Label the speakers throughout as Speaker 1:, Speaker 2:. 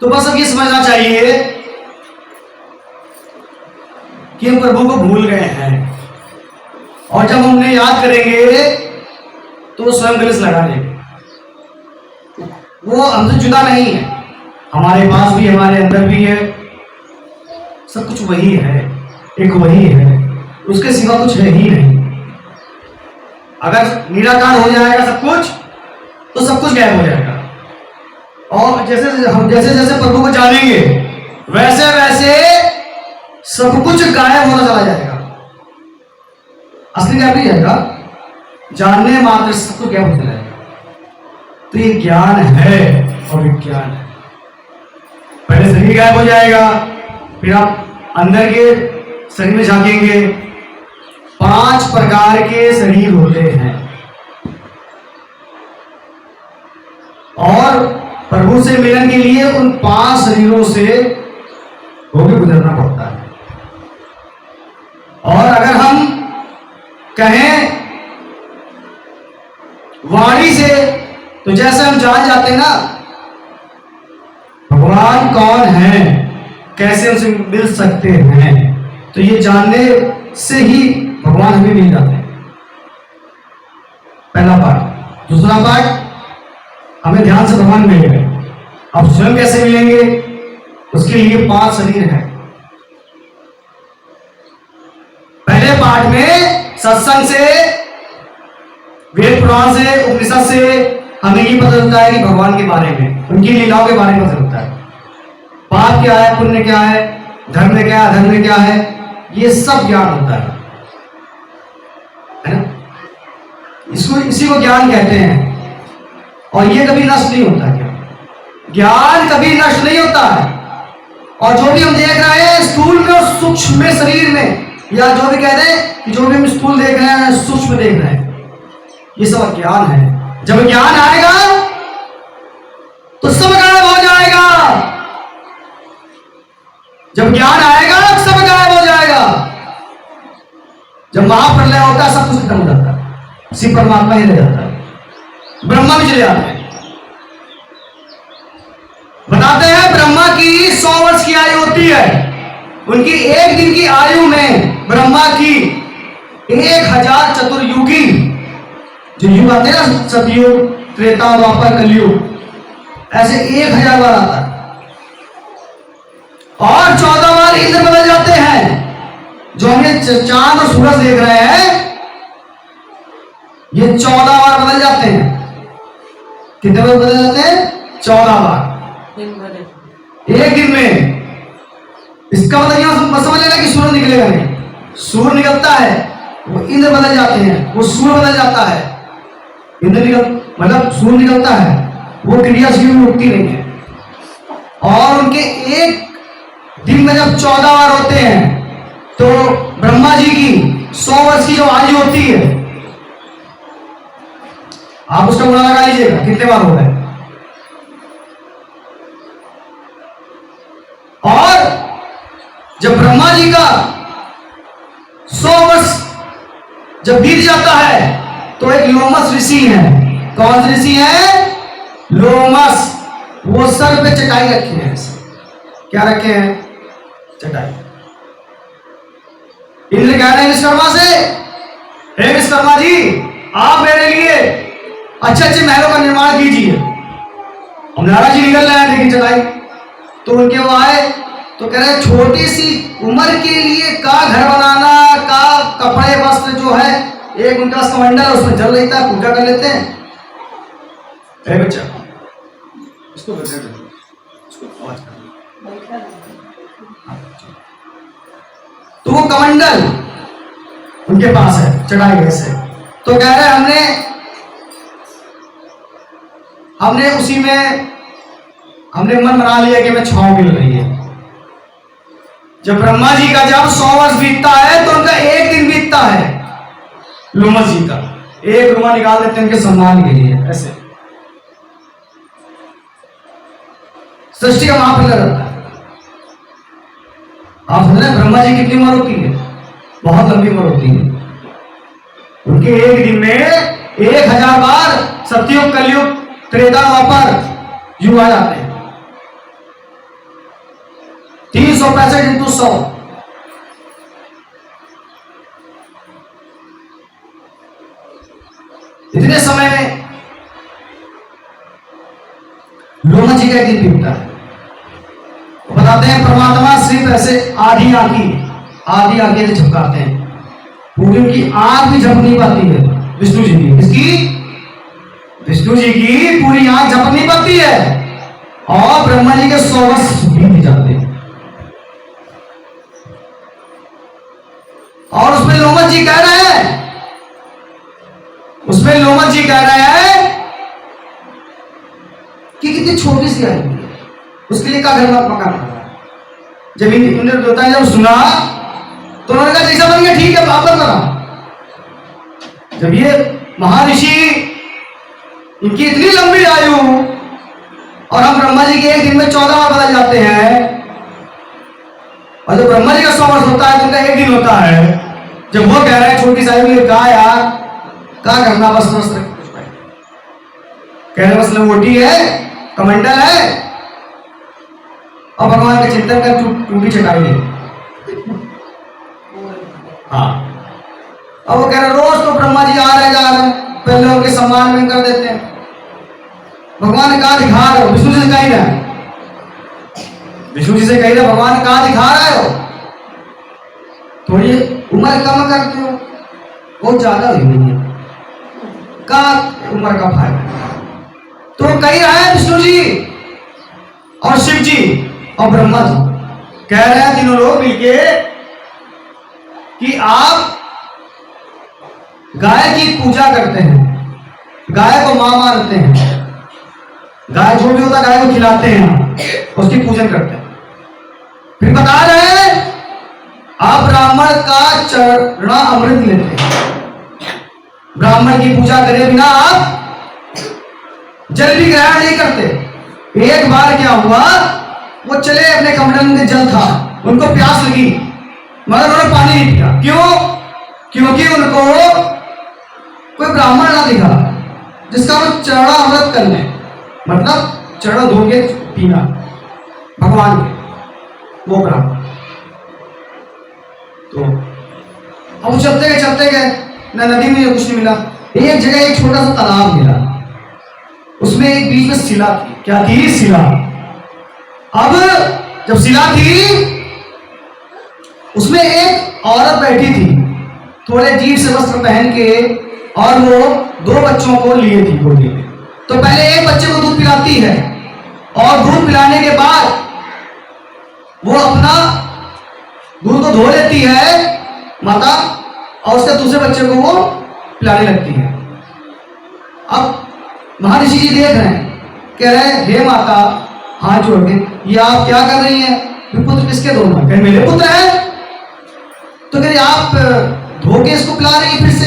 Speaker 1: तो बस अब ये समझना चाहिए कि हम प्रभु को भूल गए हैं, और जब हम उन्हें याद करेंगे तो वो स्वयं गले से लगा लेंगे। वो हमसे जुदा नहीं है, हमारे पास भी, हमारे अंदर भी है, सब कुछ वही है, एक वही है, उसके सिवा कुछ है ही नहीं। अगर निराकार हो जाएगा सब कुछ, तो सब कुछ गायब हो जाएगा। और जैसे जैसे प्रभु को जानेंगे वैसे वैसे सब कुछ गायब होता चला जाएगा। असली गायब नहीं जाएगा, जानने मात्र सब कुछ गायब होता जाएगा। तो ये ज्ञान है और विज्ञान है। पहले शरीर गायब हो जाएगा, फिर आप अंदर के शरीर में झांकेंगे। 5 प्रकार के शरीर होते हैं और प्रभु से मिलन के लिए उन 5 शरीरों से होकर गुजरना पड़ता है। और अगर हम कहें वाणी से, तो जैसे हम जान जाते हैं ना भगवान कौन है, कैसे उनसे मिल सकते हैं, तो ये जानने से ही भगवान हमें मिल जाते हैं। पहला पार्ट। दूसरा पार्ट, हमें ध्यान से भगवान मिल गए। अब स्वयं कैसे मिलेंगे, उसके लिए 5 शरीर हैं। पहले पार्ट में सत्संग से, वेद पुराण से, उपनिषद से हमें ये पता चलता है कि भगवान के बारे में, उनकी लीलाओं के बारे में पता चलता है। पाप क्या है, पुण्य क्या है, धर्म क्या है, अधर्म क्या है, ये सब ज्ञान होता है ना। इसी को ज्ञान कहते हैं। और ये कभी नष्ट नहीं होता। ज्ञान कभी नष्ट नहीं होता है। और जो भी हम देख रहे हैं स्थूल में और सूक्ष्म में शरीर में, या जो भी कहते हैं कि जो भी हम स्थूल देख रहे हैं, सूक्ष्म देख रहे हैं, ये सब ज्ञान है। जब ज्ञान आएगा तो सब गायब हो जाएगा। जब ज्ञान आएगा सब गायब हो जाएगा। जब महाप्रलय होता है सब कुछ खत्म हो जाता है, सिर्फ परमात्मा ही रह जाता है, ब्रह्मा भी चले जाते हैं। बताते हैं ब्रह्मा की 100 वर्ष की आयु होती है। उनकी 1 दिन की आयु में ब्रह्मा की 1000 चतुर्युगी, जो युग आते हैं ना, सतयुग, त्रेता, द्वापर, कलयुग, ऐसे 1000 बार आता है। और 14 बार इंद्र बदल जाते हैं। जो हमें चांद और सूरज देख रहे हैं, ये 14 बार बदल जाते हैं। कितने बार बदल जाते हैं? 14 बार एक दिन में। इसका मतलब यहां समझ लेना कि सूरज निकलेगा नहीं। सूर्य निकलता है, वो इंद्र बदल जाते हैं, वो सूर्य बदल जाता है। मतलब सूर्य निकलता है, वो क्रियाशील में रुकती नहीं है। और उनके एक दिन में जब 14 बार होते हैं, तो ब्रह्मा जी की 100 वर्ष की जो आयु होती है, आप उसका गुणा लगा लीजिएगा कितने बार हो गए। और जब ब्रह्मा जी का 100 वर्ष जब बीत जाता है, तो एक लोमस ऋषि है। कौन सी ऋषि है? लोमस। वो सर पे चटाई रखे हैं। क्या रखे हैं? चटाई। इंद्र कह रहे हैं विश्वकर्मा से, हे विश्वकर्मा जी, आप मेरे लिए अच्छे अच्छे महलों का निर्माण कीजिए। हम नाराज जी निकल रहे हैं, लेकिन चटाई। तो उनके वो आए तो कह रहे छोटी सी उम्र के लिए का घर बनाना, का कपड़े वस्त्र जो है, एक उनका कमंडल है, उसमें जल लेता है, पूजा कर लेते हैं। बच्चा इसको आवाज कर। तो वो कमंडल उनके पास है, चढ़ाई ऐसे। तो कह रहे हमने उसी में हमने मन बना लिया कि हमें छांव मिल रही है। जब ब्रह्मा जी का जब 100 वर्ष बीतता है, तो उनका एक दिन बीतता है। लोमस जी का एक रुमा निकाल देते हैं उनके सम्मान के लिए। ऐसे सृष्टि का महाप्रलय रहता है। आप समझ रहे हैं ब्रह्मा जी कितनी उम्र होती है? बहुत लंबी उम्र होती है। उनके एक दिन में 1000 बार सतयुग, कलयुग, त्रेता, द्वापर युग आ जाते हैं। 365 इंटू 100, इतने समय में लोमा जी का एक दिन बीतता है। वो बताते हैं परमात्मा सिर्फ ऐसे आधी आंखें से झपकाते हैं, पूरी उनकी आंख भी झपक नहीं पाती है विष्णु जी की। किसकी? विष्णु जी की पूरी आंख झपक नहीं पाती है, और ब्रह्मा जी के 100 वर्ष बीत जाते हैं। और उसमें लोमन जी कह रहे हैं, कि कितनी छोटी सी आई है, उसके लिए क्या घर मकान कर रहा है। जब इंद्र देवता ने जब सुना तो उन्होंने कहा जैसा बन गया ठीक है, आप करा। जब ये महर्षि, इनकी इतनी लंबी आयु, और हम ब्रह्मा जी के एक दिन में 14 बार बदल जाते हैं, और जब ब्रह्मा जी का 100 वर्ष होता है तो उनका एक दिन होता है। जब वो कह रहे हैं छोटी साहिब ने कहा यार क्या करना, बस कह रहे बस लंगोटी है, कमंडल है, और भगवान का चिंतन कर टूटी चटाई है। हाँ, अब वो कह रहे रोज तो ब्रह्मा जी आ रहे जा रहे, पहले उनके सम्मान में कर देते हैं। भगवान ने कहा दिखा रहे हो, विष्णु जी से कही रहे, भगवान ने कहा दिखा रहे हो, थोड़ी उम्र कम करते हो, बहुत ज्यादा हुई नहीं है, का उम्र का फायदा। तो कही रहा है विष्णु जी और शिव जी और ब्रह्मा जी कह रहे हैं तीनों लोग मिलके कि आप गाय की पूजा करते हैं, गाय को मां मानते हैं, गाय जो भी होता है गाय को खिलाते हैं, उसकी पूजन करते हैं। फिर बता रहे हैं आप ब्राह्मण का चरणा अमृत लेते हैं, ब्राह्मण की पूजा करे बिना आप जल भी ग्रहण नहीं करते। एक बार क्या हुआ, वो चले अपने कमरे में जल था, उनको प्यास लगी मगर उन्होंने पानी नहीं पिया। क्यों? क्योंकि उनको कोई ब्राह्मण ना दिखा जिसका वो चरणा अमृत कर ले, मतलब चरण धो के पीना भगवान के, वो ब्राह्मण। तो अब वो चलते गए, ना नदी में कुछ नहीं मिला। एक जगह एक छोटा सा तालाब मिला, उसमें एक बीच में शिला थी। क्या थी? शिला। अब जब शिला थी उसमें एक औरत बैठी थी, थोड़े अजीब से वस्त्र पहन के, और वो 2 बच्चों को लिए थी गोदी में। तो पहले एक बच्चे को दूध पिलाती है, और दूध पिलाने के बाद वो अपना दूध को धो लेती है माता, और उसके दूसरे बच्चे को वो पिलाने लगती है। अब महर्षि जी देख रहे हैं, कह रहे हैं हे माता, हाथ जोड़ के, ये आप क्या कर रही हैं? पुत्र किसके दोनों? कह मेरे पुत्र हैं। तो कह रहे आप धो के इसको पिला रही है फिर से?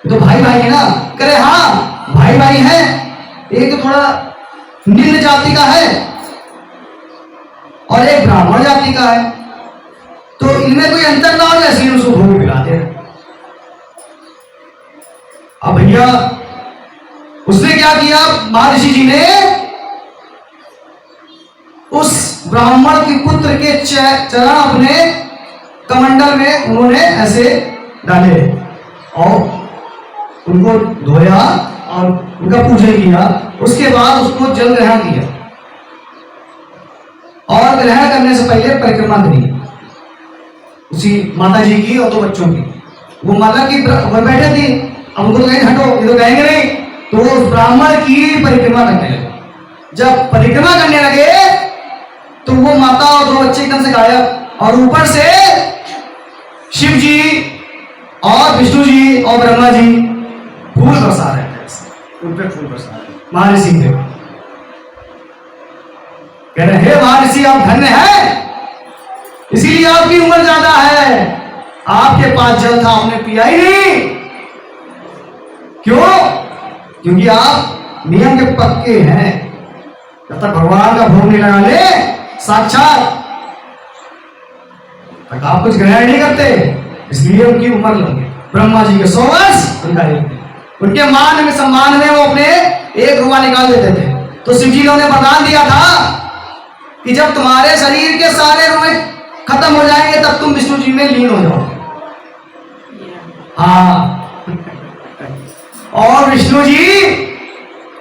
Speaker 1: तो भाई है ना? कह रहे हाँ भाई है, एक तो थोड़ा निम्न जाति का है और एक ब्राह्मण जाति का है, तो इनमें कोई अंतर ना हो, इसलिए उसको धो के पिलाते हैं। अब भैया उसने क्या किया, महर्षि जी ने उस ब्राह्मण के पुत्र के चरण अपने कमंडल में उन्होंने ऐसे डाले और उनको धोया और उनका पूजन किया। उसके बाद उसको जल ग्रहण किया, और ग्रहण करने से पहले परिक्रमा करी उसी माता जी की और 2 बच्चों की। वो माता की बैठे थी, अब उनको तो कहीं हटो, ये तो कहेंगे नहीं, तो वो ब्राह्मण की परिक्रमा करने लगे। जब परिक्रमा करने लगे तो वो माता और 2 बच्चे एकदम से गायब, और ऊपर से शिव जी और विष्णु जी और ब्रह्मा जी फूल बरसा रहे थे, उन पे फूल बरसा रहे महर्षि पे। कह रहे हे महर्षि आप धन्य हैं, इसीलिए आपकी उम्र ज्यादा है, आपके पास जल था आपने पिया ही नहीं। क्यों? क्योंकि आप नियम के पक्के हैं, जब तक भगवान का भोग नहीं लगा ले साक्षात तक आप कुछ ग्रहण नहीं करते, इसलिए उनकी उम्र लंबी। ब्रह्मा जी के 100 वर्ष, उनके मान में सम्मान में वो अपने 1 रुपया निकाल देते थे। तो शिव जी ने वरदान दिया था कि जब तुम्हारे शरीर के सारे खत्म हो जाएंगे तब तुम विष्णु जी में लीन हो जाओ। हाँ, और विष्णु जी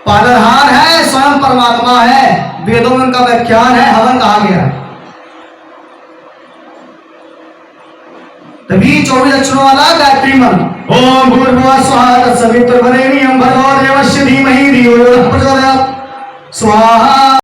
Speaker 1: पालनहार है, स्वयं परमात्मा है, वेदों में उनका व्याख्यान है, हवन कहा गया है। तभी 24 अक्षरों वाला गायत्री मंत्र ओम भूर्भुवः स्वः तत्सवितुर्वरेण्यं भर्गो देवस्य धीमहि धियो यो नः प्रचोदयात् स्वाहा।